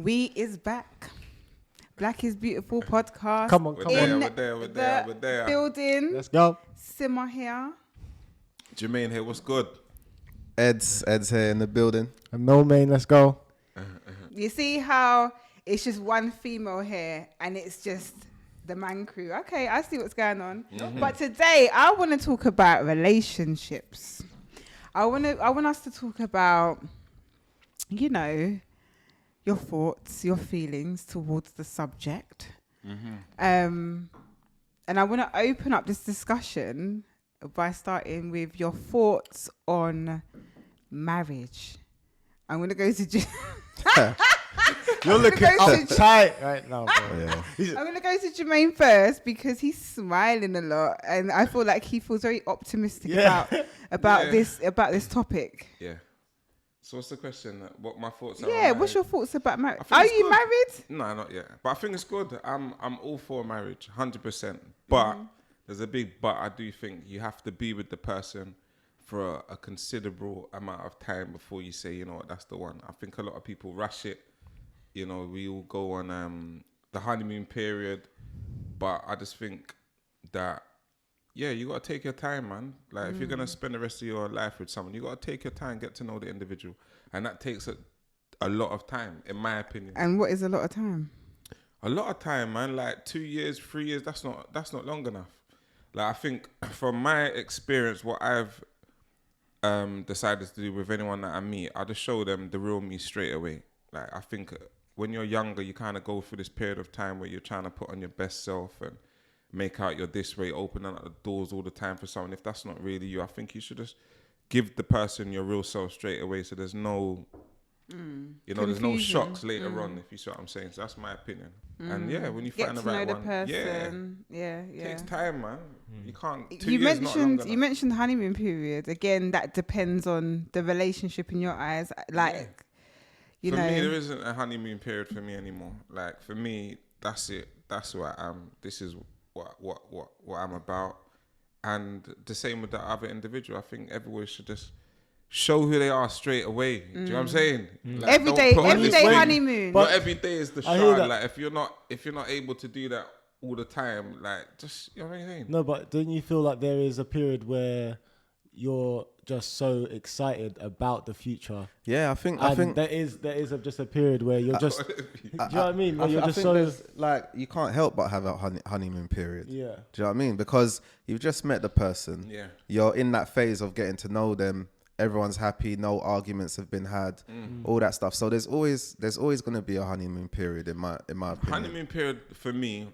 We is back. Black is Beautiful podcast. Come on. We're there. Building. Let's go. Simmer here. Jermaine here, what's good? Ed's here in the building. And no main, let's go. You see how it's just one female here and it's just the man crew. Okay, I see what's going on. Mm-hmm. But today I want to talk about relationships. I want us to talk about, you know, your thoughts, your feelings towards the subject. Mm-hmm. And I want to open up this discussion by starting with your thoughts on marriage. I'm going to go to... You're looking uptight right now, bro. Yeah. I'm going to go to Jermaine first because he's smiling a lot and I feel like he feels very optimistic about this topic. Yeah. So what's the question? What my thoughts are? Yeah, what's your thoughts about marriage? Are you married? No, not yet. But I think it's good. I'm all for marriage, 100%. But there's a big but. I do think you have to be with the person for a considerable amount of time before you say, you know what, that's the one. I think a lot of people rush it. You know, we all go on the honeymoon period, but I just think that, yeah, you got to take your time, man. Like, if you're going to spend the rest of your life with someone, you got to take your time, get to know the individual. And that takes a lot of time, in my opinion. And what is a lot of time? A lot of time, man. Like 2 years, 3 years, that's not long enough. Like, I think from my experience, what I've decided to do with anyone that I meet, I just show them the real me straight away. Like, I think when you're younger, you kind of go through this period of time where you're trying to put on your best self and make out you're this way, opening up the doors all the time for someone. If that's not really you, I think you should just give the person your real self straight away, so there's no, there's no shocks later on, if you see what I'm saying. So that's my opinion. And yeah, when you find the right one, it takes time, man. You can't. You mentioned honeymoon period. Again, that depends on the relationship in your eyes. Like, for me, there isn't a honeymoon period for me anymore. Like, for me, that's it. That's what I am. This is what I'm about. And the same with that other individual. I think everyone should just show who they are straight away. Do you know what I'm saying? Like, every day honeymoon. Not every day is the shard. Like, if you're not able to do that all the time, like, just, you know what I'm saying? No, but don't you feel like there is a period where you're just so excited about the future? Yeah, I think there is just a period where you're just. Do you know what I mean? Where you're just so like, you can't help but have a honeymoon period. Yeah. Do you know what I mean? Because you've just met the person. Yeah. You're in that phase of getting to know them. Everyone's happy. No arguments have been had. All that stuff. So there's always going to be a honeymoon period in my opinion. Honeymoon period for me,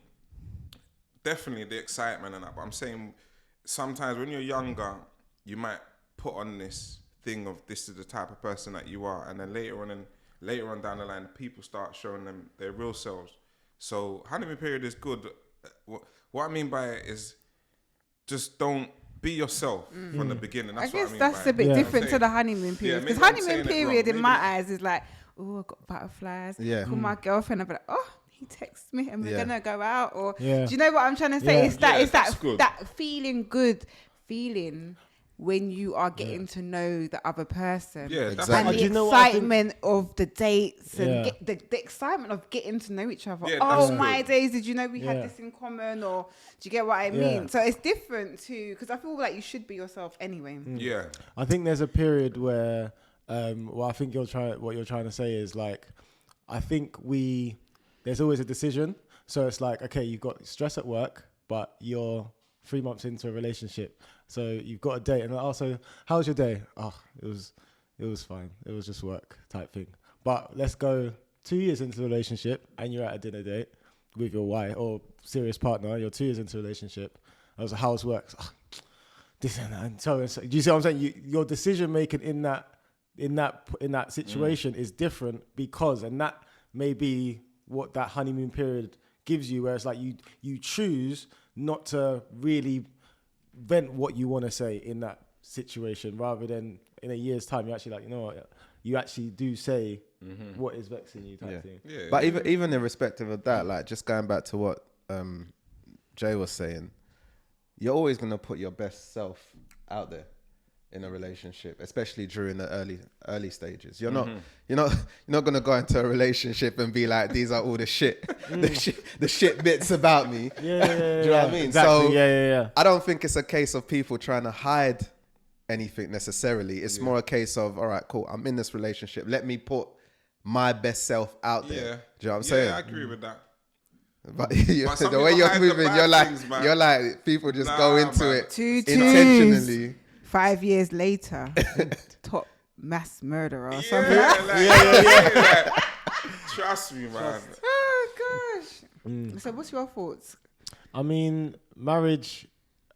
definitely the excitement and that. But I'm saying sometimes when you're younger, you might put on this thing of this is the type of person that you are, and then later on down the line, people start showing them their real selves. So honeymoon period is good. What I mean by it is just don't be yourself from the beginning. That's I guess what I mean that's by a bit different to the honeymoon period. Because honeymoon period in my eyes is like, oh, I got butterflies. Yeah. Call my girlfriend. I'm like, oh, he texts me and we're gonna go out. Or do you know what I'm trying to say? It's that feeling when you are getting to know the other person. Yeah, exactly. And the excitement of the dates and the excitement of getting to know each other. Yeah, my days, did you know we had this in common? Or do you get what I mean? So it's different too, because I feel like you should be yourself anyway. Yeah. I think there's a period where, I think what you're trying to say is like, I think there's always a decision. So it's like, okay, you've got stress at work, but you're 3 months into a relationship. So you've got a date, and also, how was your day? Oh, it was fine. It was just work type thing. But let's go 2 years into the relationship, and you're at a dinner date with your wife or serious partner. You're 2 years into a relationship. I was like, how's work? Oh, this and that. And so, do you see what I'm saying? Your decision making in that situation is different and that may be what that honeymoon period gives you, where it's like you choose not to really vent what you want to say in that situation, rather than in a year's time, you're actually like, you know what, you actually do say what is vexing you type thing. Yeah. But even irrespective of that, like, just going back to what Jay was saying, you're always going to put your best self out there. in a relationship, especially during the early stages. You're not gonna go into a relationship and be like, these are all the shit, the shit bits about me. Do you know what I mean? Exactly. So I don't think it's a case of people trying to hide anything necessarily. It's more a case of, all right, cool, I'm in this relationship. Let me put my best self out there. Do you know what I'm saying? I agree with that. But the way you're moving, you're like people just go into it Two intentionally. 5 years later, top mass murderer or something. Yeah. Trust me, man. Oh gosh. So what's your thoughts? I mean, marriage,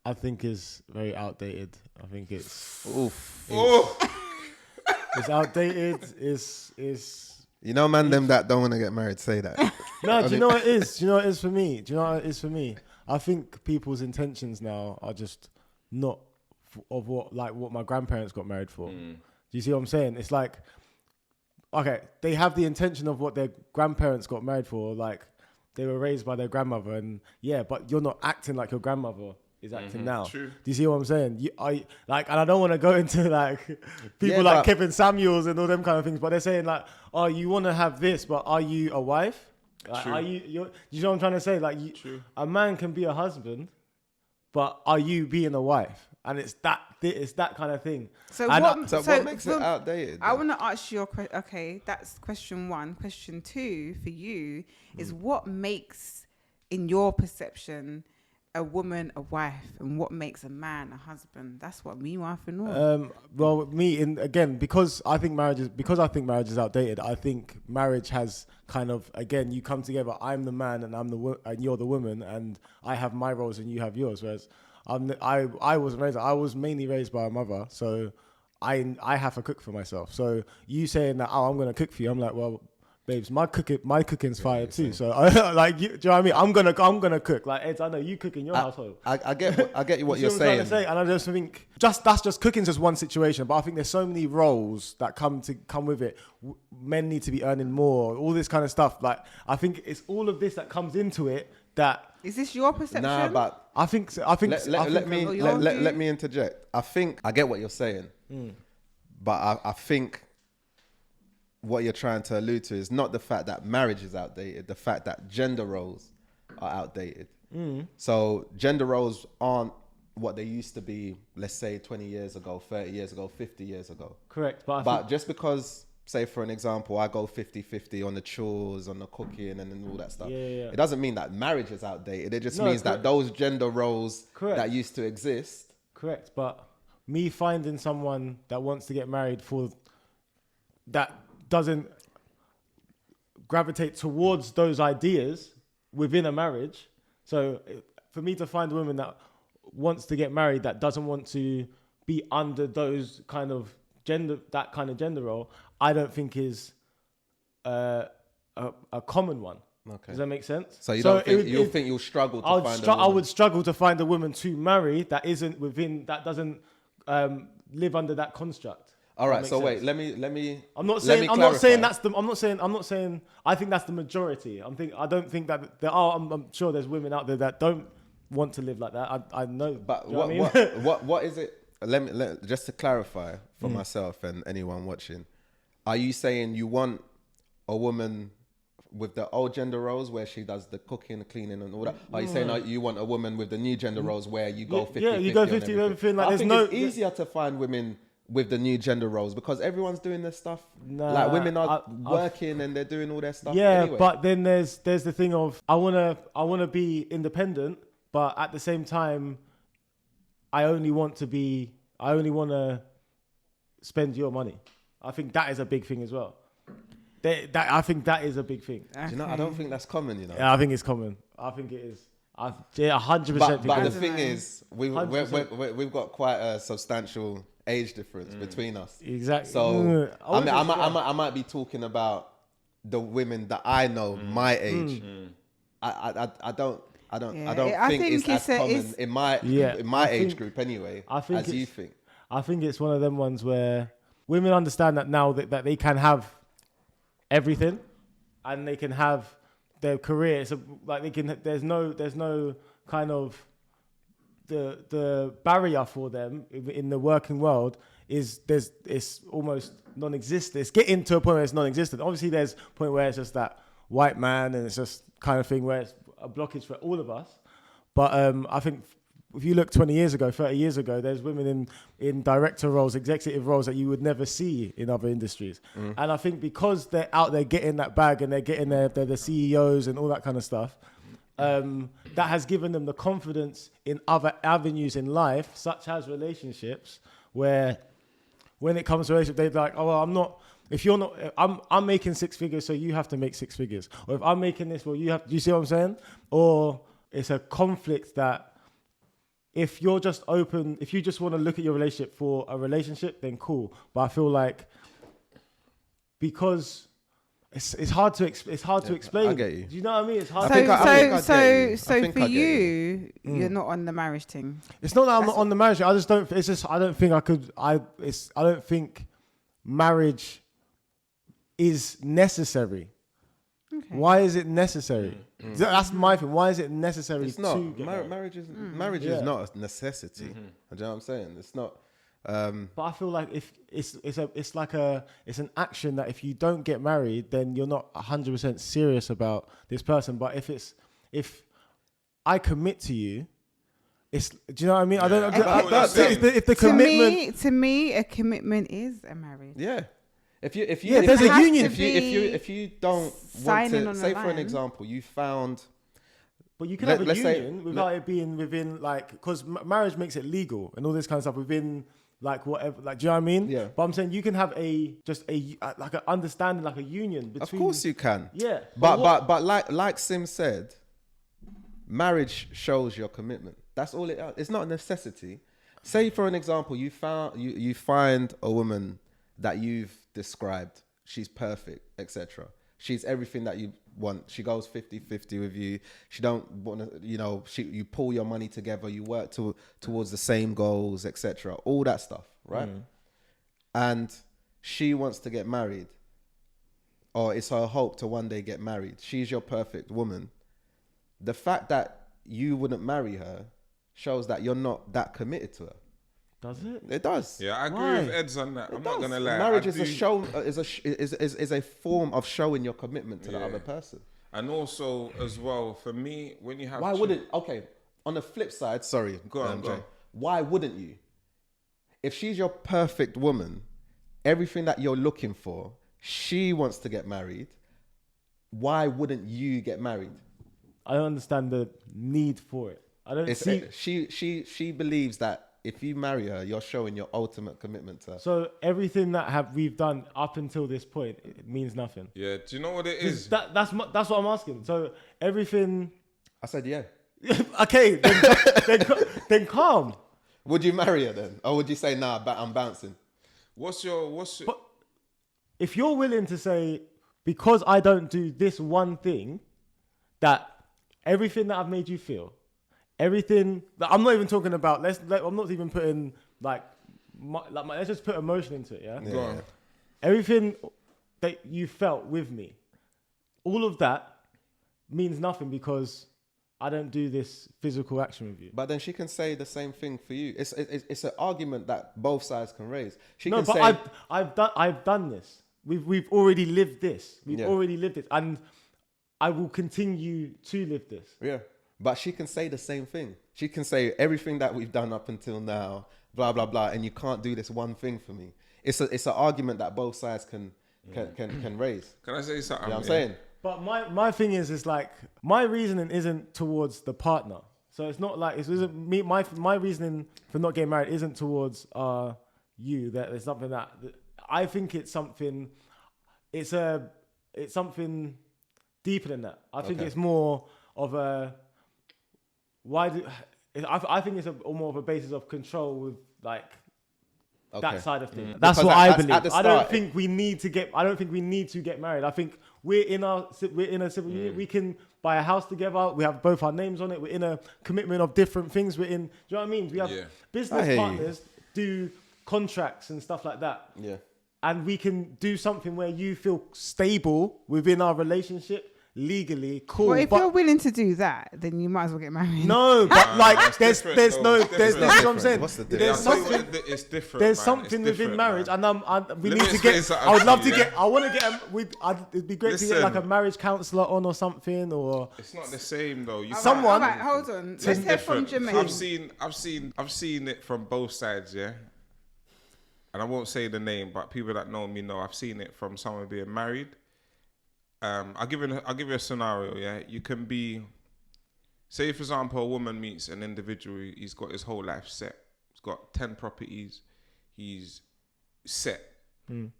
I think, is very outdated. I think it's it's outdated. It's You know, man, them that don't want to get married say that. no. Do you know what it is? Do you know what it is for me? Do you know what it is for me? I think people's intentions now are just not of what my grandparents got married for. Do you see what I'm saying? It's like, okay, they have the intention of what their grandparents got married for. Like, they were raised by their grandmother, and but you're not acting like your grandmother is acting now. True. Do you see what I'm saying? And I don't want to go into like people like Kevin Samuels and all them kind of things, but they're saying like, oh, you want to have this, but are you a wife? Like, True. you know what I'm trying to say? Like, a man can be a husband, but are you being a wife? And it's that kind of thing. So what makes it outdated? I want to ask you your question. Okay, that's question one. Question two for you is what makes, in your perception, a woman a wife, and what makes a man a husband? That's what me want to know. Well, because I think marriage is outdated. I think marriage has kind of, again, you come together. I'm the man, and and you're the woman, and I have my roles, and you have yours. Whereas I was mainly raised by a mother, so I have to cook for myself. So you saying that, oh, I'm gonna cook for you, I'm like, well, babes, my cooking's fire too. So like, do you know what I mean? I'm gonna cook. Like, Ed, I know you cook in your household. I get you what you're I'm saying. trying to say, and I just think cooking's just one situation, but I think there's so many roles that come with it. Men need to be earning more, all this kind of stuff. Like, I think it's all of this that comes into it. That is this your perception? Nah, but I think let me interject. I think I get what you're saying, but I think what you're trying to allude to is not the fact that marriage is outdated, the fact that gender roles are outdated. So gender roles aren't what they used to be, let's say 20 years ago, 30 years ago, 50 years ago. Correct. But just because, say for an example, I go 50-50 on the chores, on the cooking and all that stuff, it doesn't mean that marriage is outdated. It just means that those gender roles that used to exist. Correct. But me finding someone that wants to get married that doesn't gravitate towards those ideas within a marriage. So for me to find a woman that wants to get married that doesn't want to be under those kind of gender role, I don't think is a common one. Okay. Does that make sense? So you think you'll struggle to find a woman? I would struggle to find a woman to marry that doesn't live under that construct. All right, so wait, let me. I'm not saying I think that's the majority. I'm sure there's women out there that don't want to live like that. I know. But what is it? Let just to clarify for myself and anyone watching, are you saying you want a woman with the old gender roles where she does the cooking, the cleaning, and all that? Are you saying you want a woman with the new gender roles where you go 50-50? Yeah, you go 50 everything. Like, I think it's easier to find women with the new gender roles because everyone's doing their stuff. Like, women are working and they're doing all their stuff. Yeah, anyway. But then there's the thing of I wanna be independent, but at the same time, I only want to spend your money. I think that is a big thing as well. I think that is a big thing. Okay. Do you know? I don't think that's common. You know. Yeah, I think it's common. I think it is. 100%. But the thing is, we've got quite a substantial age difference between us. Exactly. So I might be talking about the women that I know my age. I don't think it's as common in my age group anyway. As you think. I think it's one of them ones where women understand that now that they can have everything, and they can have their career. So like there's no kind of the barrier for them in the working world is it's almost non-existent. It's getting to a point where it's non-existent. Obviously, there's a point where it's just that white man, and it's just kind of thing where it's a blockage for all of us. But I think if you look 20 years ago, 30 years ago, there's women in director roles, executive roles that you would never see in other industries. And I think because they're out there getting that bag and they're getting they're the CEOs and all that kind of stuff, that has given them the confidence in other avenues in life, such as relationships, where when it comes to relationship, they're like, oh, well, I'm not, if you're not, I'm making 6 figures, so you have to make 6 figures. Or if I'm making this, well, you have, do you see what I'm saying? Or it's a conflict that if you're just open, if you just want to look at your relationship for a relationship, then cool. But I feel like because it's hard to explain. I get you. Do you know what I mean? It's hard. So for you, you're not on the marriage thing. It's not that I'm not on the marriage. I just don't. It's just I don't think I could. I don't think marriage is necessary. Okay. Why is it necessary? That's my thing. Why is it necessary? It's not. To get Marriage is not a necessity. Do you know what I'm saying? It's not. But I feel like if it's an action that if you don't get married, then you're not 100% serious about this person. But if I commit to you, do you know what I mean? Yeah. If the commitment to me, a commitment is a marriage. Yeah. If you there's a union. If you don't want to, say for an example, you found. But you can have a union without it being within because marriage makes it legal and all this kind of stuff within whatever. Do you know what I mean? Yeah. But I'm saying you can have a understanding, like a union between. Of course you can. Yeah. But like Sim said, marriage shows your commitment. That's all it's not a necessity. Say for an example, you find a woman that you've described. She's perfect, etc. She's everything that you want. She goes 50-50 with you. She don't want to, you pull your money together. You work towards the same goals, etc. All that stuff, right? And she wants to get married, or it's her hope to one day get married. She's your perfect woman. The fact that you wouldn't marry her shows that you're not that committed to her. Does it? It does. Yeah, I agree with Ed's on that. I'm not gonna lie. Marriage is a form of showing your commitment to the other person. And also, as well, for me, when you have... Why wouldn't... Okay, on the flip side, sorry. Go on. Why wouldn't you? If she's your perfect woman, everything that you're looking for, she wants to get married, why wouldn't you get married? I don't understand the need for it. I don't see... She believes that if you marry her, you're showing your ultimate commitment to her. So everything that we've done up until this point, it means nothing. Yeah, do you know what it is? That's what I'm asking. So everything... I said, yeah. Okay, then calm. Would you marry her then? Or would you say, nah, I'm bouncing? What's your... But if you're willing to say, because I don't do this one thing, that everything that I've made you feel, everything that I'm not even talking about, I'm not even putting let's just put emotion into it, yeah? Go on. Everything that you felt with me, all of that means nothing because I don't do this physical action with you. But then she can say the same thing for you. It's an argument that both sides can raise. I've done this. We've already lived this. We've already lived it, and I will continue to live this. Yeah. But she can say the same thing. She can say everything that we've done up until now, blah, blah, blah, and you can't do this one thing for me. It's an argument that both sides can raise. Can I say something? You know what I'm saying? But my thing is like, my reasoning isn't towards the partner. So it's not like, it isn't me, my reasoning for not getting married isn't towards you. That it's something that I think it's something something deeper than that. I think it's more of a... I think it's more of a basis of control with that side of things. That's because what I believe. I don't think we need to get married. I think we're in a civil union. We can buy a house together. We have both our names on it. We're in a commitment of different things. Do you know what I mean? We have business partners do contracts and stuff like that. Yeah. And we can do something where you feel stable within our relationship. legally, cool. Well, if but you're willing to do that, then you might as well get married. no, but like that's there's different, though. It's this is what I'm different. saying. What's the There's difference? I'll tell you something. what, it's different. There's man. something It's within different, marriage, man. and we Let need me to explain get. something I would to love you, to yeah? get. I want to get. It'd be great to get like a Listen. marriage counselor on or something, or It's not the same though. You Someone- All right, hold on. It's Let's hear from different. Jermaine. I've seen it from both sides, yeah. And I won't say the name, but people that know me know I've seen it from someone being married. I'll give you a scenario, yeah. You can be, say for example, a woman meets an individual. He's got his whole life set. He's got 10 properties. He's set.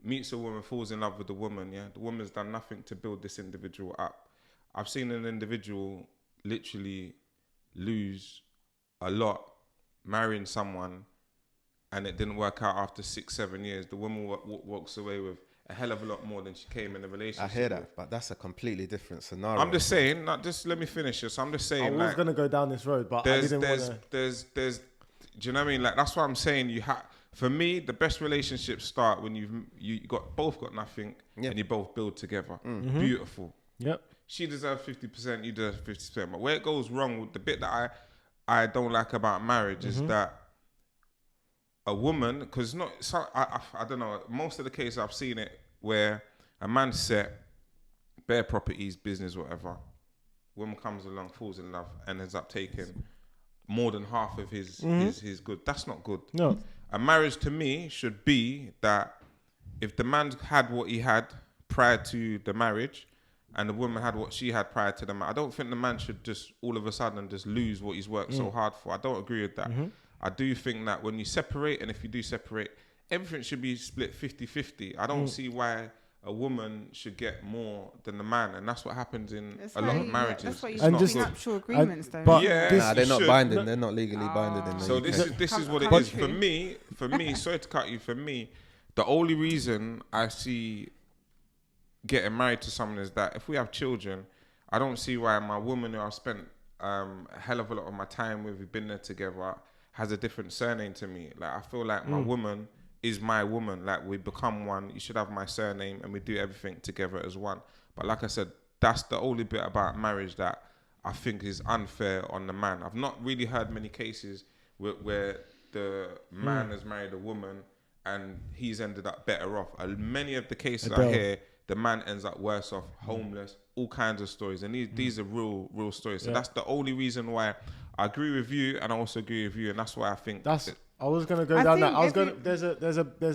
Meets a woman, falls in love with the woman, yeah. The woman's done nothing to build this individual up. I've seen an individual literally lose a lot marrying someone, and it didn't work out after 6-7 years. The woman walks away with a hell of a lot more than she came in the relationship. I hear that, with. but that's a completely different scenario. I'm just saying, just let me finish this. I'm just saying, I was like, gonna go down this road, but I didn't want to. there's, do you know what I mean? Like, that's what I'm saying. For me, the best relationships start when you both got nothing, and you both build together. Beautiful. Yep. She deserves 50%, you deserve 50%. But where it goes wrong, with the bit that I don't like about marriage is that a woman, because I don't know, most of the cases I've seen it where a man's set, bare properties, business, whatever, woman comes along, falls in love, and ends up taking more than half of his good. That's not good. No. A marriage to me should be that if the man had what he had prior to the marriage, and the woman had what she had prior to the man, I don't think the man should just all of a sudden just lose what he's worked so hard for. I don't agree with that. I do think that when you separate, and if you do separate, everything should be split 50-50. I don't see why a woman should get more than the man, and that's what happens in a lot of marriages. That's why you It's should not make good. nuptial agreements, though. but Yeah, this- Nah, they're not should. binding. They're not legally binding in the So UK. this is what it is for me. For me, sorry to cut you. For me, the only reason I see getting married to someone is that if we have children, I don't see why my woman who I've spent a hell of a lot of my time with, we've been there together, has a different surname to me. Like, I feel like my woman is my woman. Like, we become one. You should have my surname, and we do everything together as one. But like I said, that's the only bit about marriage that I think is unfair on the man. I've not really heard many cases where the man has married a woman and he's ended up better off. Many of the cases I hear, the man ends up worse off, homeless, all kinds of stories. And these are real stories. So that's the only reason why I agree with you, and I also agree with you. And that's why I think I was gonna go down that. I was gonna. There's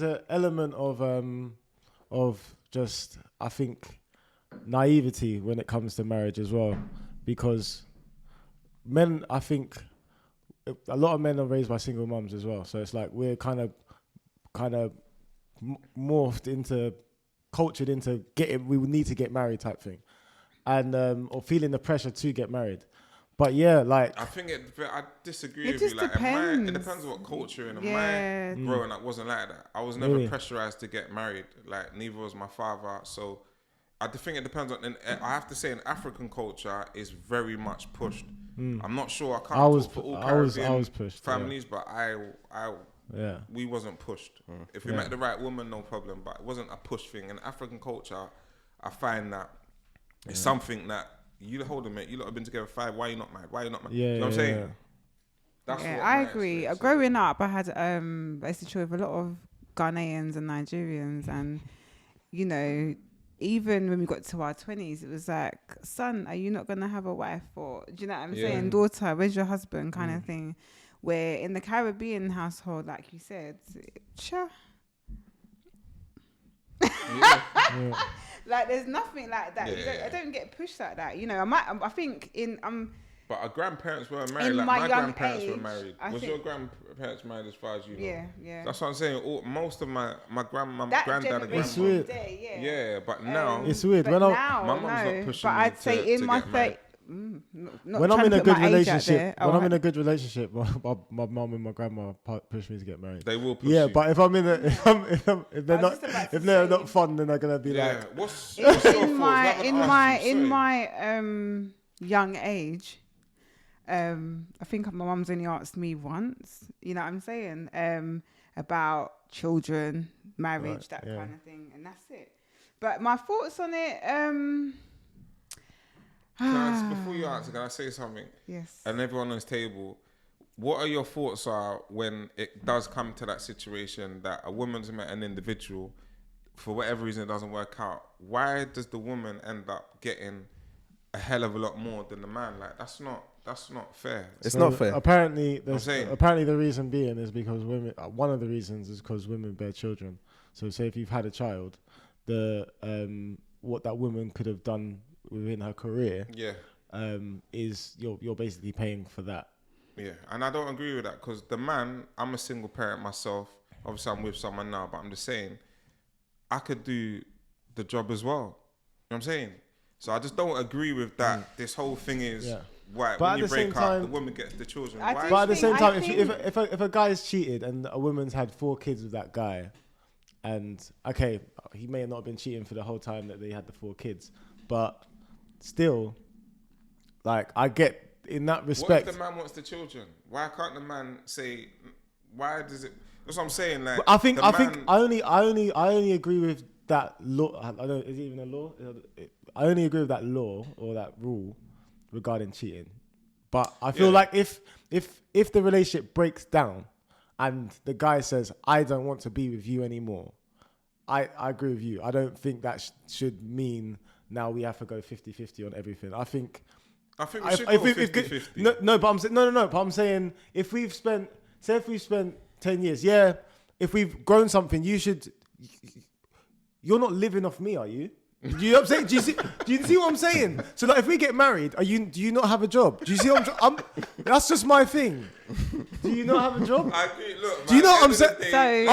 a element of just, I think, naivety when it comes to marriage as well, because men, I think, a lot of men are raised by single mums as well. So it's like we're kind of morphed into, cultured into we need to get married type thing, and or feeling the pressure to get married. But yeah, like, I think I disagree It with just you. Like, depends. it depends on what culture and Yeah. my growing up wasn't like that. I was never Really? pressurized to get married. Like, neither was my father. So I think it depends on. And I have to say, in African culture, is very much pushed. I'm not sure. I can't talk for all Caribbean pushed, families, but yeah. we wasn't pushed. If we met the right woman, no problem. But it wasn't a push thing. In African culture, I find that it's something that you hold on, mate. You lot have been together 5. Why are you not married? Why are you not married? Yeah, you know what I'm saying? yeah. That's Yeah, what I my agree. experience is. Growing up, I had I used to chill with a lot of Ghanaians and Nigerians, and you know, even when we got to our 20s, it was like, son, are you not gonna have a wife? Or do you know what I'm saying? Daughter, where's your husband? Kind of thing. Where in the Caribbean household, like you said, cha. Like, there's nothing like that. I don't get pushed like that. You know, I think But our grandparents were married. In Like, my my young grandparents were age, married. I Was think- your grandparents married as far as you know? yeah. That's what I'm saying. Most of my That granddad and generation It's grandma. weird. there, yeah. Yeah, but now It's weird. But When now, My mum's not no. pushing But me I'd say to in my get married. 30s, not when I'm trying in to a put good my age out relationship, there. when I'm in a good relationship, my mum and my grandma push me to get married. they will push Yeah, you. but if I'm in a, if they're I was not, just about to if they're say- not fun, then they're gonna be yeah. like, What's your thoughts? We haven't asked you, in sorry. my young age, I think my mum's only asked me once. You know what I'm saying? About children, marriage, Right, that yeah. kind of thing, and that's it. But my thoughts on it, Before you answer, can I say something? Yes. And everyone on this table, what are your thoughts are when it does come to that situation that a woman's met an individual, for whatever reason it doesn't work out? Why does the woman end up getting a hell of a lot more than the man? Like that's not fair. It's not fair. Apparently, the reason being is because women. One of the reasons is because women bear children. So, say if you've had a child, what that woman could have done within her career, is you're basically paying for that. Yeah, and I don't agree with that because the man, I'm a single parent myself. Obviously, I'm with someone now, but I'm just saying, I could do the job as well. You know what I'm saying? So I just don't agree with that. This whole thing is why when you break up, the woman gets the children. But at the same time, if a guy's cheated and a woman's had 4 kids with that guy, and okay, he may not have been cheating for the whole time that they had the 4 kids, but still, like I get in that respect. What if the man wants the children? Why can't the man say? Why does it? That's what I'm saying. Like I only agree with that law. I don't. Is it even a law? I only agree with that law or that rule regarding cheating. But I feel like if the relationship breaks down and the guy says, I don't want to be with you anymore, I agree with you. I don't think that should mean now we have to go 50-50 on everything. I think we should go 50-50. No, but I'm saying But I'm saying if we've spent 10 years, if we've grown something, you're not living off me, are you? Do you know what I'm saying? Do you see what I'm saying? So like, if we get married, do you not have a job? Do you see what I'm that's just my thing. Do you not have a job? I agree. Look, man, do you know what I'm saying?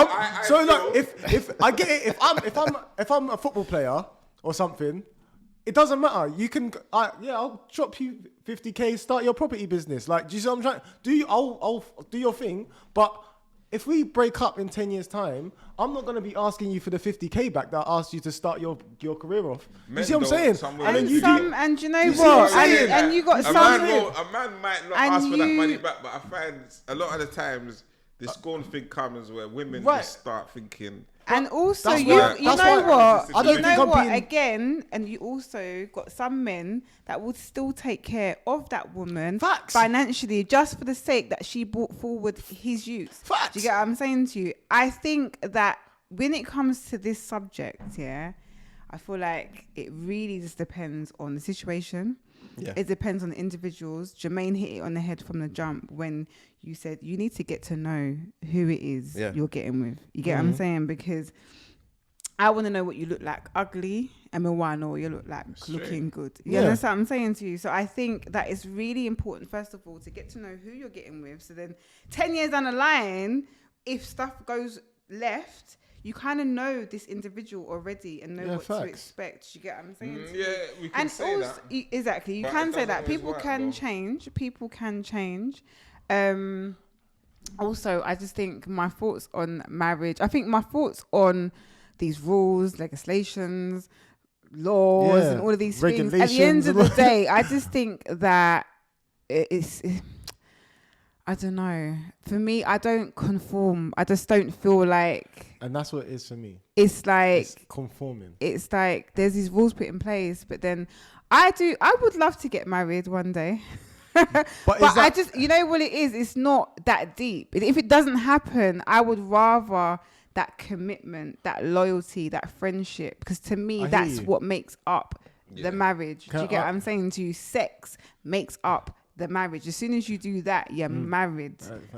So look, if I get it, if I'm a football player or something, it doesn't matter. You can, I'll drop you 50k, start your property business. Like, do you see what I'm trying? I'll do your thing, but if we break up in 10 years' time, I'm not going to be asking you for the 50k back that I asked you to start your career off. You see what I'm saying? And you know what? And you got some. A man might not ask for that money back, but I find a lot of the times the scorn thing comes where women just start thinking. And also, you know what? Again, and you also got some men that would still take care of that woman financially just for the sake that she brought forward his youth. Facts. Do you get what I'm saying to you? I think that when it comes to this subject, I feel like it really just depends on the situation. Yeah. It depends on the individuals. Jermaine hit it on the head from the jump when you said you need to get to know who it is you're getting with. You get what I'm saying? Because I want to know what you look like ugly, and I want to know what you look like looking good. You understand what I'm saying to you? So I think that it's really important, first of all, to get to know who you're getting with. So then 10 years down the line, if stuff goes left, you kind of know this individual already and know what to expect. You get what I'm saying? We can say that. Exactly. You can say that. People can change. People can change. Also, I just think my thoughts on marriage, I think my thoughts on these rules, legislations, laws, and all of these things, at the end of the day, I just think that it's I don't know. For me, I don't conform. I just don't feel like... And that's what it is for me. It's like... It's conforming. It's like there's these rules put in place, but then I would love to get married one day. but I just, you know what it is? It's not that deep. If it doesn't happen, I would rather that commitment, that loyalty, that friendship. Because to me, that's what makes up the marriage. Do you get what I'm saying to you? Sex makes up the marriage. As soon as you do that, you're married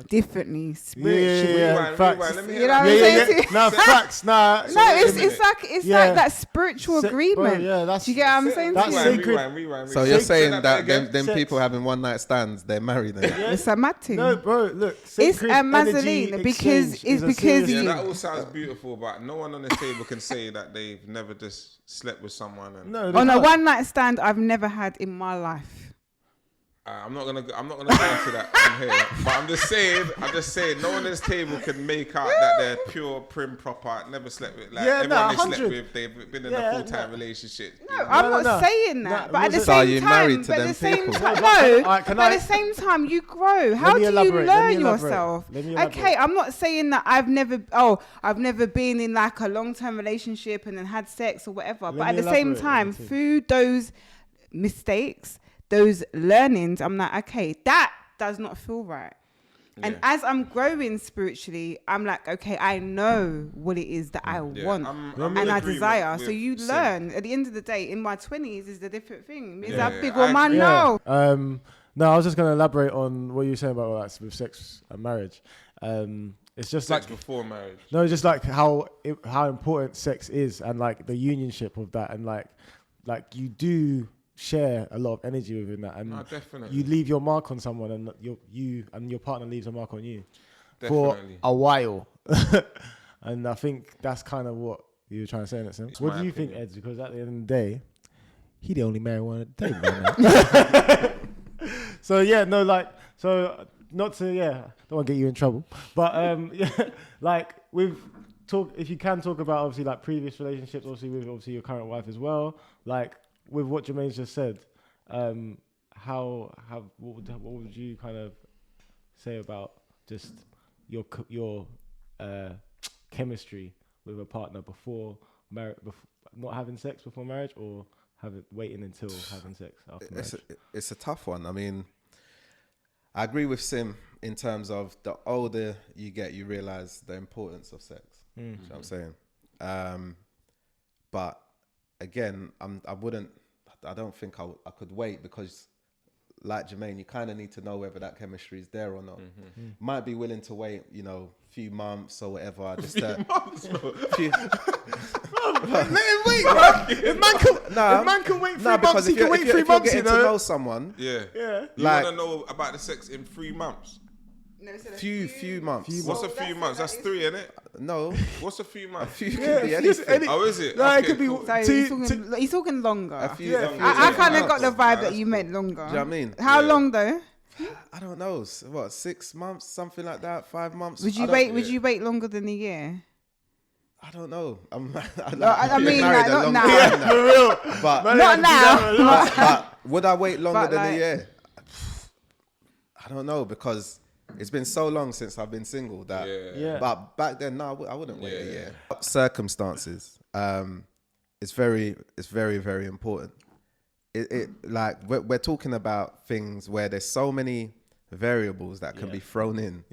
differently, spiritually. Facts. You know what I'm saying? No, facts. Nah. No, it's like that spiritual agreement. That's, do you get what I'm saying? That's sacred. Rewind. So you're saying that them people having one night stands, they're married then? It's a mad thing. No, bro, look. It's a mazzoline because you. That all sounds beautiful, but no one on this table can say that they've never just slept with someone. On a one night stand, I've never had in my life. I'm not gonna go into that on here, but I'm just saying, no one on this table can make out that they're pure, prim, proper, never slept with. Like everyone they slept with, they've been in a full-time relationship. No, I'm not saying that, but at the same time, you grow. How do you learn yourself? Okay, I'm not saying that I've never been in like a long-term relationship and then had sex or whatever, but at the same time, through those mistakes, those learnings, I'm like, okay, that does not feel right. And as I'm growing spiritually, I'm like, okay, I know what it is that I want I'm and in I agreement desire. with So you Sim. learn. At the end of the day, in my 20s is the different thing. Is Yeah, that big I woman? agree. No. No, I was just going to elaborate on what you were saying about like, with sex and marriage. It's just Sex like before marriage. no, just like how important sex is, and like the unionship of that, and like you do share a lot of energy within that, and No, definitely. you leave your mark on someone, and you and your partner leaves a mark on you Definitely. for a while. And I think that's kind of what you were trying to say in that sense. What my do you think, opinion. Eds? Because at the end of the day, he the only married one at the table, man. So yeah, no, like, so not to, don't want to get you in trouble, but like if you can talk about obviously like previous relationships, obviously with your current wife as well, like with what Jermaine's just said, what would you kind of say about just your chemistry with a partner before marriage, not having sex before marriage, or waiting until having sex after marriage? It's a tough one. I mean, I agree with Sim in terms of the older you get, you realize the importance of sex. You know what I'm saying? But again, I don't think I could wait, because like Jermaine, you kind of need to know whether that chemistry is there or not. Might be willing to wait, few months or whatever. Just few, Let him wait, bro. If man can wait 3 months, he can wait 3 months, getting to know someone. Yeah. You Like- want to know about the sex in 3 months? No, so that's Few months. What's a few months? That's 3, isn't it? No, What's a few a months? few can be anything. Oh, is it? No, it Okay, could be cool. So he's talking longer. A few I kind of got the Nah, vibe that that's you meant longer. Do you know what I mean? How Yeah. long though? I don't know. What, 6 months, something like that? 5 months? Would you I don't- wait? Would you wait longer than a year? I don't know. I mean, married like, a not long now. time now. For real. But, Not now. but would I wait longer But than like- a year? I don't know, because it's been so long since I've been single that. Yeah. But back then, no, I wouldn't wait a Yeah. year. Circumstances. It's very, very important. Like we're talking about things where there's so many variables that can be thrown in.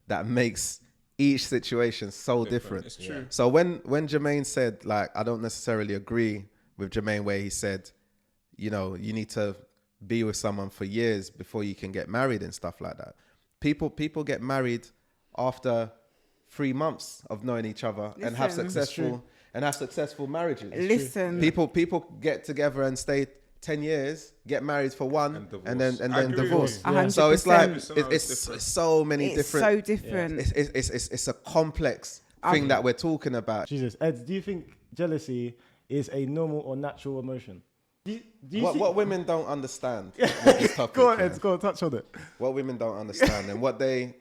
That makes each situation so different. It's true. So when Jermaine said, like, I don't necessarily agree with Jermaine where he said, you need to be with someone for years before you can get married and stuff like that. People get married after 3 months of knowing each other and have successful marriages. Listen. People get together and stay 10 years, get married for one, and then I agree with divorce. you. So it's like 100%. it's so many It's different. so different. It's a complex thing that we're talking about. Jesus, Ed, do you think jealousy is a normal or natural emotion? Do you see? What women don't understand. with this topic, Go on, yeah. Ed, go on, touch on it. What women don't understand and what they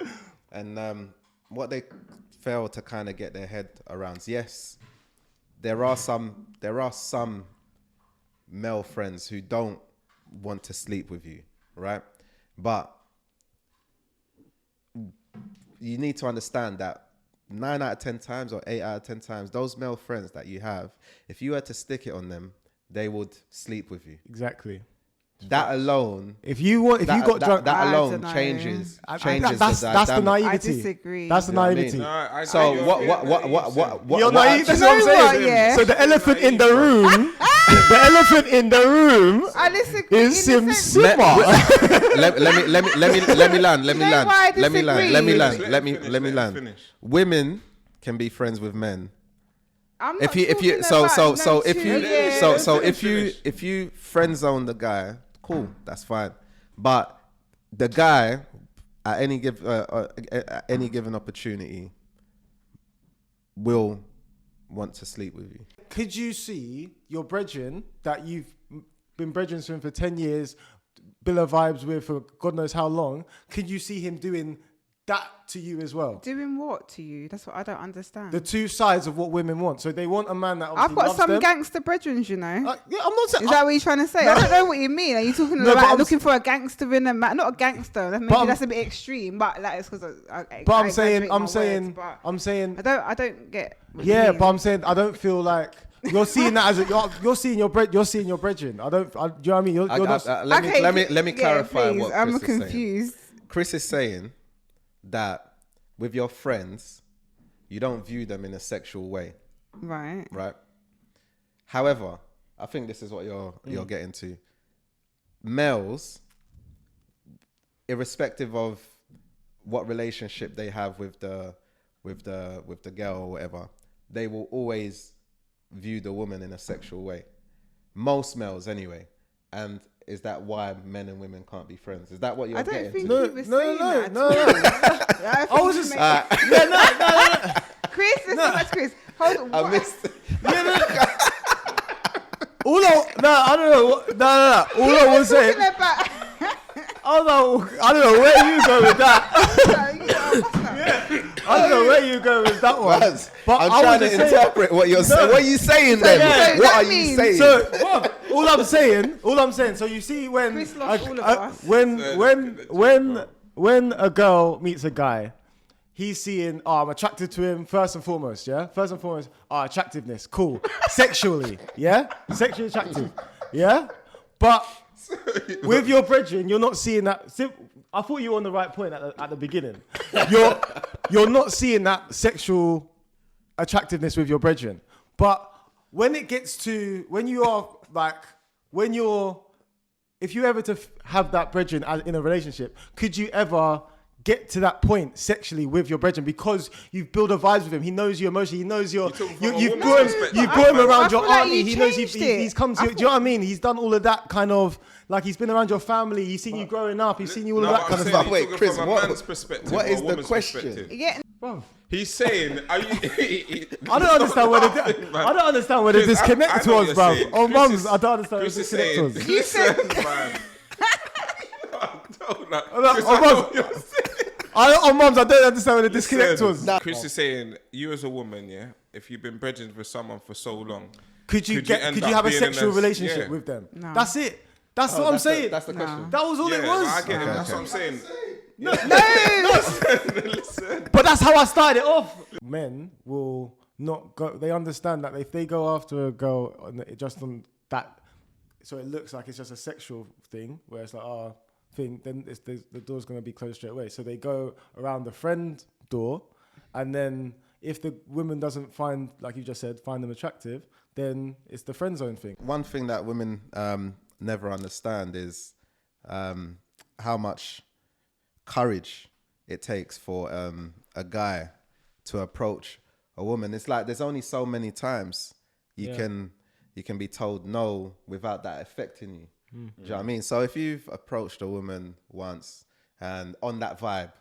fail to kind of get their head around. Yes, there are some male friends who don't want to sleep with you, right? But you need to understand that 9 out of 10 times or 8 out of 10 times, those male friends that you have, if you were to stick it on them, they would sleep with you. Exactly. That alone, If you got drunk, that I alone dunno. changes that's the the dynamic. naivety. I disagree. That's the You know what I mean? naivety. No, I So get what You're naive. That's You what I'm know saying. what, yeah? So the elephant in the room, the elephant in the room I disagree. is Sim in the sense- Simba. let me land. You know why I Let me disagree? land. Finish. Women can be friends with men. I'm not If you talking about if you friend zone the guy, cool, that's fine. But the guy at any given opportunity will want to sleep with you. Could you see your brethren that you've been brethren to him for 10 years, bill of vibes with for God knows how long? Could you see him doing that to you as well? Doing what to you? That's what I don't understand. The two sides of what women want. So they want a man that obviously I've got loves some them. gangster brethren, you know. Yeah, I'm not saying. Is that what you're trying to say? I don't know what you mean. Are you talking No, but about I'm looking for a gangster in a man? Not a gangster. Maybe But I'm- that's a bit extreme, but like it's because But I'm saying, I'm saying. I don't get. What you Yeah, mean. but I'm saying I don't feel like you're seeing that as you're seeing your brethren. Do you know what I mean? You're not. Let me clarify please, what Chris I'm is confused. saying. Chris is saying that with your friends, you don't view them in a sexual way, Right. right? However, I think this is what you're getting to. Males, irrespective of what relationship they have with the girl or whatever, they will always view the woman in a sexual way. Most males, anyway. And is that why men and women can't be friends? Is that what you're getting to? He was saying that. No. I was just No. Chris, listen, that's Chris. Hold on. I what? missed. I don't know. No. All I was saying. Talking about. I don't know where you go with that. I don't know where you go with that one. But I'm trying to interpret what you're saying. What are you saying then? yeah, What are you means- saying? So all I'm saying. So you see when Chris lost all of us. when a girl meets a guy, he's seeing, I'm attracted to him first and foremost, yeah? First and foremost, attractiveness, cool. Sexually, yeah? Sexually attractive, yeah? But with your brethren, you're not seeing that. I thought you were on the right point at the beginning. You're not seeing that sexual attractiveness with your brethren. But when it gets to, if you ever to have that brethren in a relationship, could you ever get to that point sexually with your brethren because you've built a vibes with him? He knows you emotionally. He knows you've brought him around your auntie. He knows he's come to. Do you know what I mean? He's done all of that kind of, like, he's been around your family. He's seen you growing up. He's seen you all of that kind of stuff. Wait, Chris, what is the woman's question? perspective. Yeah. He's saying, are you? I don't understand where the disconnect I know was, what bro. you're saying. Oh, Chris mums, is- I don't understand where the Chris is disconnect saying, was. You said. listen, man. Chris, Oh, I know mums, what you're saying. mums, I don't understand where the disconnect was. Chris is saying, you as a woman, yeah, if you've been brethren with someone for so long, Could you end up have a being in sexual relationship yeah. with them? No. That's it. That's what I'm saying. That's the question. That was all Yeah, it was. I get it. That's what I'm saying. No. Listen. But that's how I started it off. Men will not go. They understand that if they go after a girl just on that, so it looks like it's just a sexual thing, where it's like, then the door's going to be closed straight away. So they go around the friend door, and then if the woman doesn't find, like you just said, find them attractive, then it's the friend zone thing. One thing that women never understand is how much courage it takes for a guy to approach a woman. It's like there's only so many times you can be told no without that affecting you. Do you know what I mean? So if you've approached a woman once and on that vibe,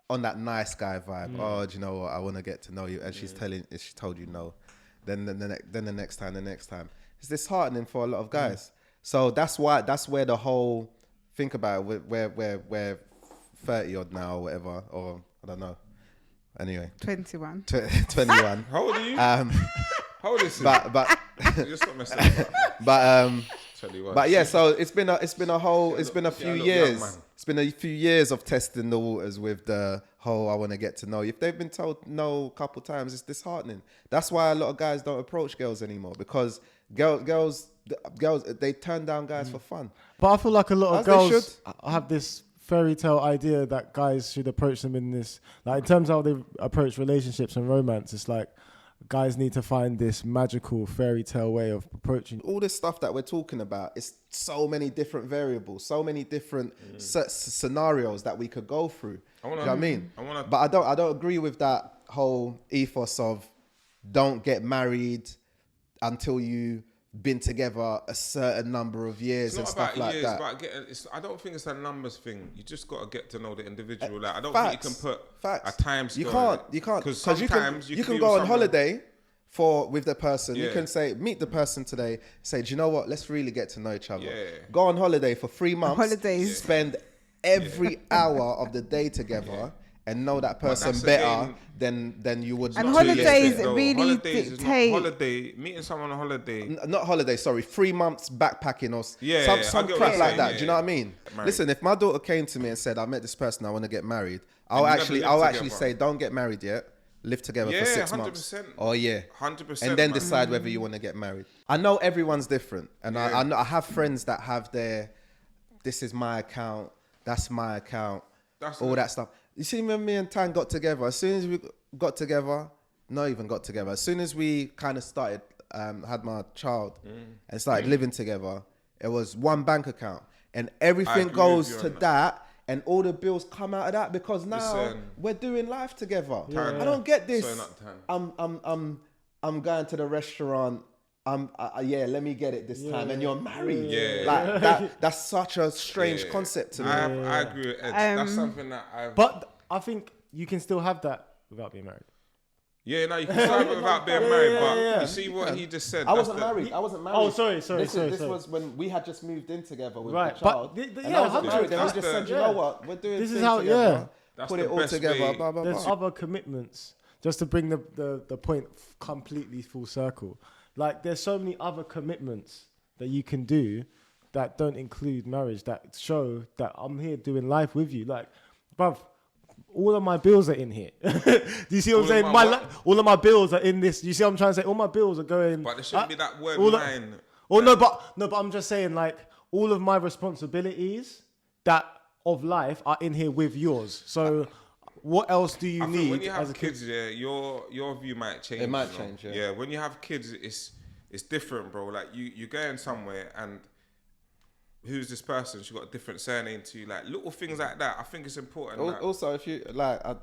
on that nice guy vibe, do you know what, I want to get to know you, and she told you no, then the next time, it's disheartening for a lot of guys. So that's where the whole, think about it, we're 30 odd now or whatever, or I don't know. Anyway, 21. 21. How old are you? How old is he? But Just stop messing about. but yeah, so it's been a few look, years. young man. It's been a few years of testing the waters with the whole I want to get to know you. If they've been told no a couple times, it's disheartening. That's why a lot of guys don't approach girls anymore, because girls they turn down guys for fun. But I feel like a lot of As they girls should. have this fairy tale idea that guys should approach them in this, like, in terms of how they approach relationships and romance. It's like guys need to find this magical fairy tale way of approaching. All this stuff that we're talking about, it's so many different variables, so many different scenarios that we could go through. Do you know what I mean? But I don't agree with that whole ethos of don't get married until you been together a certain number of years and stuff like that. I don't think it's a numbers thing. You just got to get to know the individual. Like, I don't Facts. think you can put Facts. a time scale. You can't because because sometimes you can go on holiday with the person. Yeah. You can say, meet the person today, say, do you know what, let's really get to know each other. Yeah. Go on holiday for 3 months. Holidays. Spend every hour of the day together and know that person that's better than you would. And 2 holidays years ago. really Holidays is not dictate. holiday. Meeting someone on holiday. Not holiday, sorry, 3 months backpacking or some I get what crap you're like saying, that. yeah, Do you know what I mean? Married. Listen, if my daughter came to me and said, I met this person, I want to get married, I'll you never actually lived say, together. don't get married yet. live together for 6 months 100%. or a year, 100%, and then man. decide whether you want to get married. I know everyone's different, and I have friends that have this is my account, that's my account, all that stuff. You see, when me and Tan got together, as soon as we got together, not even got together, as soon as we kind of started, had my child and started living together, it was one bank account, and everything goes to that. And all the bills come out of that because now we're doing life together. I don't get this. I'm going to the restaurant. Let me get it this time. And you're married. That's such a strange concept to me. I agree with Ed. That's something that But I think you can still have that without being married. Yeah, no, you can still have it without being married, but you see what he just said. I wasn't married. Oh, sorry. This was when we had just moved in together with the child. But and I wasn't married. And we just said, you know what, we're doing this is how together. Put it all together. Blah, blah, There's blah. other commitments. Just to bring the point completely full circle. Like, there's so many other commitments that you can do that don't include marriage, that show that I'm here doing life with you. Like, bruv, all of my bills are in here. Do you see what I'm saying? All of my bills are in this. Do you see what I'm trying to say? All my bills are going. But there shouldn't be that word mine. But I'm just saying, like, all of my responsibilities that of life are in here with yours. So what else do you need? When you have kids, your view might change. It might change, Yeah, when you have kids, it's different, bro. Like you going somewhere and who's this person? She got a different surname to you. Like little things like that. I think it's important. Also, if you I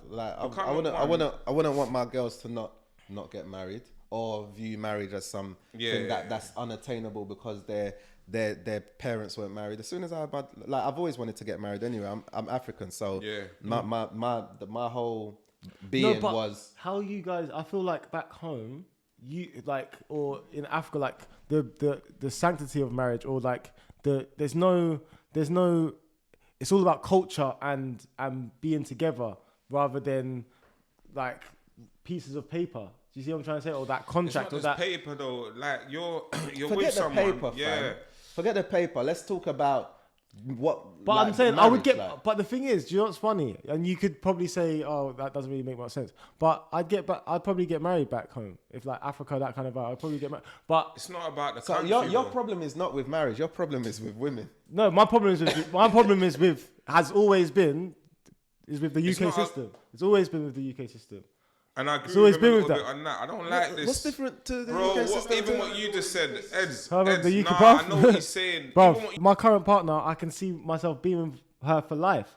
wouldn't want my girls to not get married or view marriage as something that's unattainable because their parents weren't married. As soon as I've always wanted to get married anyway. I'm African, so my whole being was how you guys. I feel like back home, or in Africa, like the sanctity of marriage, or like there's no. It's all about culture and being together rather than like pieces of paper. Do you see what I'm trying to say? Or that contract, it's not just paper though. Like you're Forget with someone. Paper, yeah. fam. Forget the paper. Let's talk about what. But I'm saying I would get. Like. But the thing is, do you know what's funny? And you could probably say, "Oh, that doesn't really make much sense." But I'd probably get married back home if like Africa, that kind of vibe. I'd probably get married. But it's not about the so country. Your problem is not with marriage. Your problem is with women. No, my problem has always been with the UK system. It's always been with the UK system. And I agree with him a little bit on that. I don't like this. What's different to the bro, UK system? Even what you just said, Eds, I know what he's saying. Bro, my current partner, I can see myself being with her for life.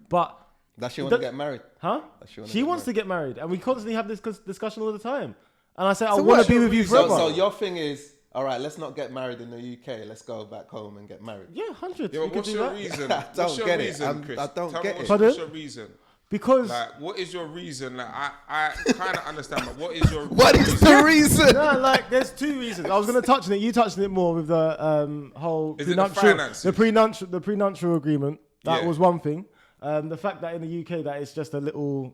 But does she want to get married? Huh? She wants to get married, and we constantly have this discussion all the time. And I say, I want to be with you forever. So your thing is, all right, let's not get married in the UK. Let's go back home and get married. Yeah, 100. Yeah, what's your reason? I don't get it. I don't get it. What's your reason? Because like, what is your reason? Like, I kind of understand, but what is your what is the reason? No, like, there's two reasons. I was going to touch on it. You touched on it more with the whole the prenuptial agreement. That was one thing. The fact that in the UK that it's just a little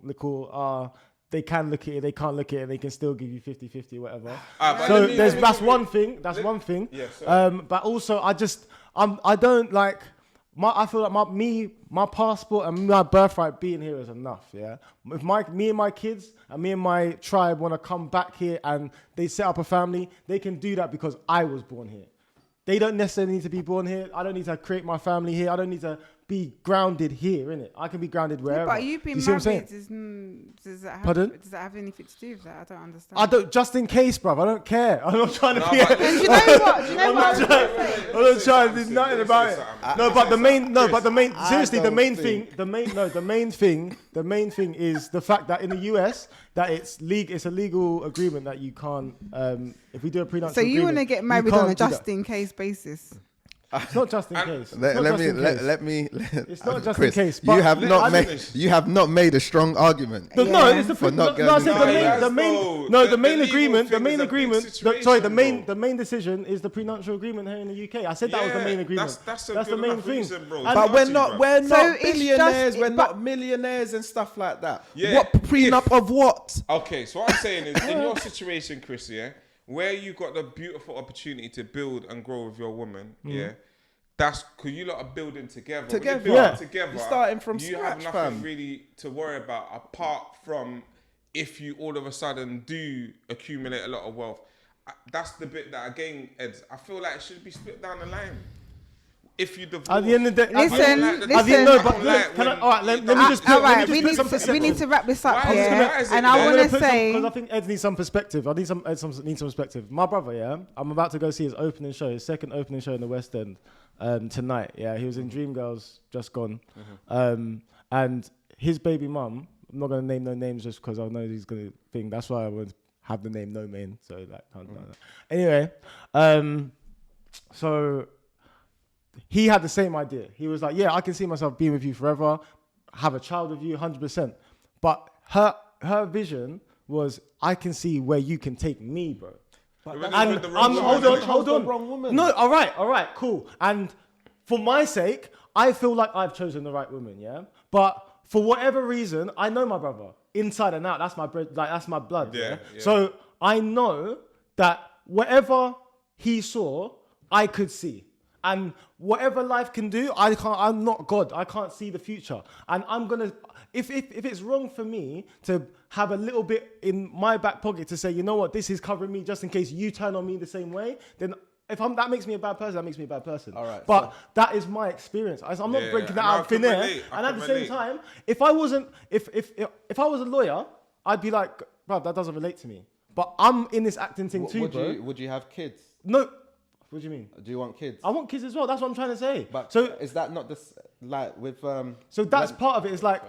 they can look at it, they can't look at it, and they can still give you 50-50 or whatever. So that's one thing. That's one thing. Yes. But also, I don't like. I feel like my passport and my birthright being here is enough. Yeah, if me and my kids and me and my tribe want to come back here and they set up a family, they can do that because I was born here. They don't necessarily need to be born here. I don't need to create my family here. I don't need to be grounded here, innit? I can be grounded wherever. But you've been married. Does that have anything to do with that? I don't understand. I don't. Just in case, bruv. I don't care. I'm not trying to be. And do you know what? I'm not trying to do nothing about it. Seriously, the main thing is the fact that in the US that it's a legal agreement that you can't. If we do a prenuptial so you want to get married on a just in case basis? It's not just in case. Let me. It's not just Chris, in case. You have not made a strong argument. No, it's the main agreement. The main decision is the prenuptial agreement here in the UK. I said that was the main agreement. That's the main thing, bro. But we're not billionaires. We're not millionaires and stuff like that. Yeah, what prenup of what? Okay, so what I'm saying is, in your situation, Chris, where you got the beautiful opportunity to build and grow with your woman, that's because you lot are building together. Together. When you're building Yeah. together. You're starting from you scratch, have nothing fam. really to worry about apart from if you all of a sudden do accumulate a lot of wealth. That's the bit that again, Ed, I feel like it should be split down the line. If you divorce, At the end of the day, Listen. let me just put, All let right, me we just put some need perspective. to wrap this up Why is it- here, why is it and there? I I'm want gonna to say, because I think Ed needs some perspective. I need some perspective. My brother, yeah, I'm about to go see his opening show, his second opening show in the West End tonight. Yeah, he was in Dreamgirls, just gone, and his baby mum. I'm not gonna name no names just because I know he's gonna think. That's why I would have the name No Man. So like, anyway, so. He had the same idea. He was like, yeah, I can see myself being with you forever, have a child with you 100%. But her vision was, I can see where you can take me, bro. And hold on. Wrong woman. No, all right, cool. And for my sake, I feel like I've chosen the right woman, yeah? But for whatever reason, I know my brother inside and out. That's my that's my blood, yeah? So I know that whatever he saw, I could see. And whatever life can do, I'm not God. I can't see the future. And I'm gonna, if it's wrong for me to have a little bit in my back pocket to say, you know what, this is covering me just in case you turn on me the same way, then that makes me a bad person, that makes me a bad person. All right, but that is my experience. I'm not breaking that out of thin air. And at the same time, if I was a lawyer, I'd be like, bro, that doesn't relate to me. But I'm in this acting thing too, bro. Would you have kids? No. What do you mean? Do you want kids? I want kids as well. That's what I'm trying to say. But so is that not this like with So that's part of it. Is like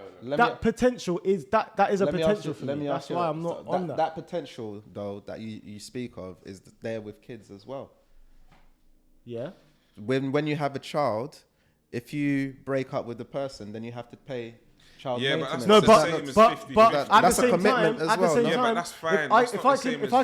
potential is that is a potential for me. That's why I'm not on that. That potential though that you speak of is there with kids as well. Yeah. When you have a child, if you break up with the person, then you have to pay child maintenance. But at the that's a same commitment time, as well. Yeah, but that's fine. If I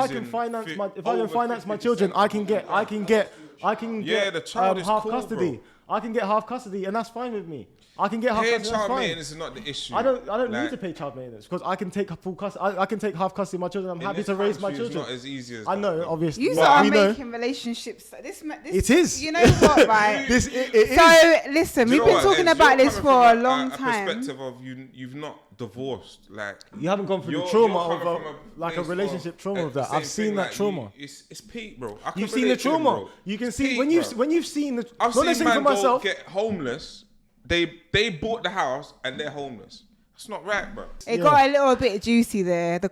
can finance my children, I can get the child is half cool, custody. bro. I can get half custody, and that's fine with me. I can get half Paying custody. That's child fine. maintenance is not the issue. I don't need to pay child maintenance because I can take full custody. I can take half custody of my children. I'm happy to raise my children. It's not as easy as I know, obviously. you are making relationships. This it is. You know what, right? It is. So listen, we've been talking about this for a long time. Perspective of you've not divorced, like you haven't gone through the trauma of a place relationship trauma of that. I've seen that trauma. It's peak, bro. You've seen the trauma. You can see when you've seen the. I've seen man go get homeless. They bought the house and they're homeless. That's not right, bro. It got a little bit juicy there. This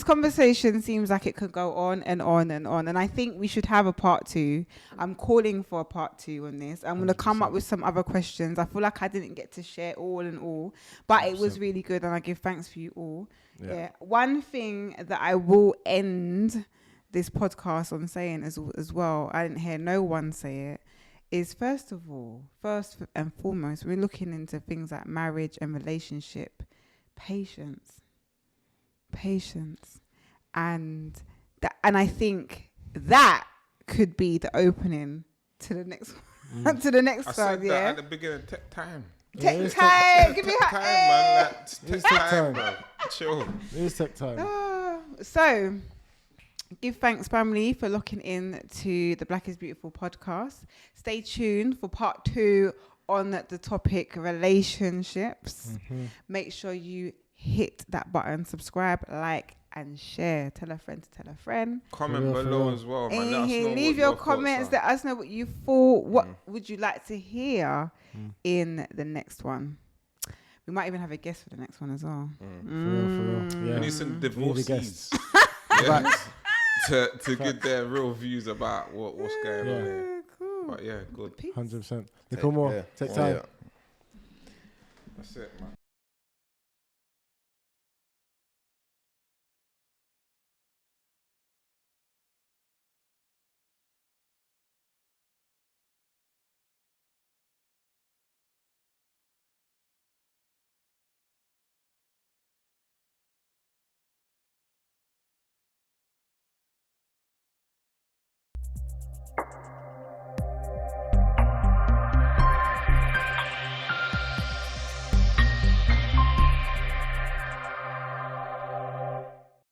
conversation seems like it could go on and on and on. And I think we should have a part 2. I'm calling for a part 2 on this. I'm going to come up with some other questions. I feel like I didn't get to share all, but 100%. It was really good. And I give thanks for you all. Yeah. One thing that I will end this podcast on saying as well, I didn't hear no one say it, is first and foremost, we're looking into things like marriage and relationship, patience, and I think that could be the opening to the next one. To the next I one, said yeah. that at the beginning. Take time. Take time. Give me time, man. Take time, time, bro. Chill. Please take time. So, give thanks, family, for locking in to the Black is Beautiful podcast. Stay tuned for part 2 on the topic relationships. Make sure you hit that button, subscribe, like, and share. Tell a friend to tell a friend. Comment below as well, man. Let us know leave what your comments. Let us know what you thought. What would you like to hear in the next one? We might even have a guest for the next one as well. For real. Yeah. We need some divorcees. To get their real views about what's going on here. Cool. But yeah, good. 100%. Nicole Moore, take time. That's it, man.